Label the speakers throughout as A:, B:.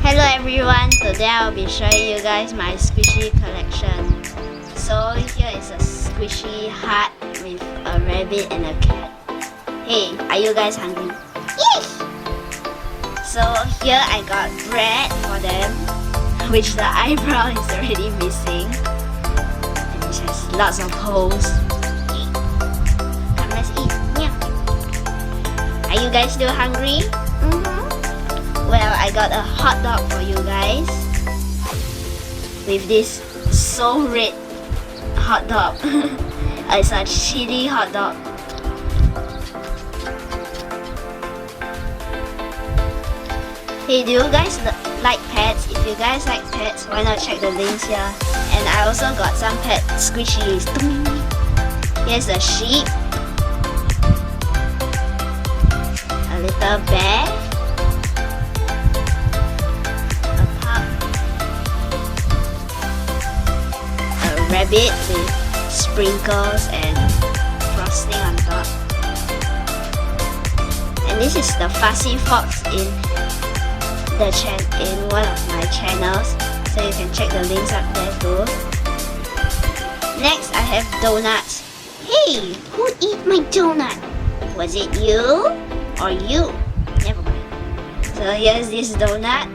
A: Hello everyone, today I'll be showing you guys my squishy collection. So here is a squishy heart with a rabbit and a cat. Hey, are you guys hungry? Yes! So here I got bread for them, which the eyebrow is already missing. And it has lots of holes. Come, let's eat. Yeah. Are you guys still hungry? Well, I got a hot dog for you guys with this so red hot dog. It's a chili hot dog. Hey, do you guys like pets? If you guys like pets, why not check the links here? And I also got some pet squishies. Here's a sheep, a little bear, rabbit with sprinkles and frosting on top. And this is the Fussy Fox in one of my channels, so you can check the links up there too. Next I have donuts. Hey, who ate my donut? Was it you or you? Never mind. So here's this donut.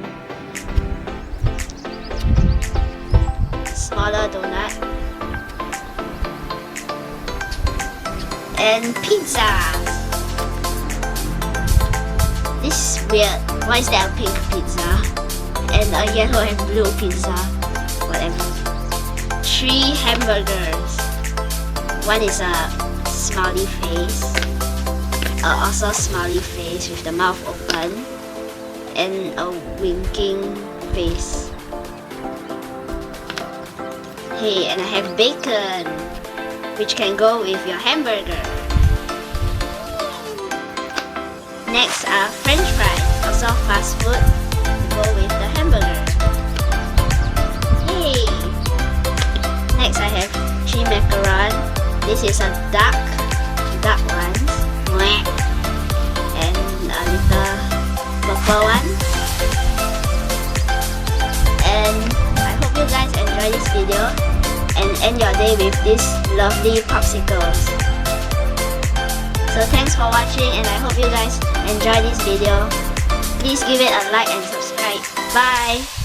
A: Smaller donut. And pizza. This is weird. Why is there a pink pizza? And a yellow and blue pizza. Whatever. 3 hamburgers. One is a smiley face. Also smiley face with the mouth open. And a winking face. Hey, and I have bacon, which can go with your hamburger. Next are French fries, also fast food, to go with the hamburger. Yay! Next I have cheese macaron. This is a duck ones, and a little purple one. And I hope you guys enjoy this video and end your day with these lovely popsicles. So thanks for watching, and I hope you guys enjoy this video. Please give it a like and subscribe. Bye!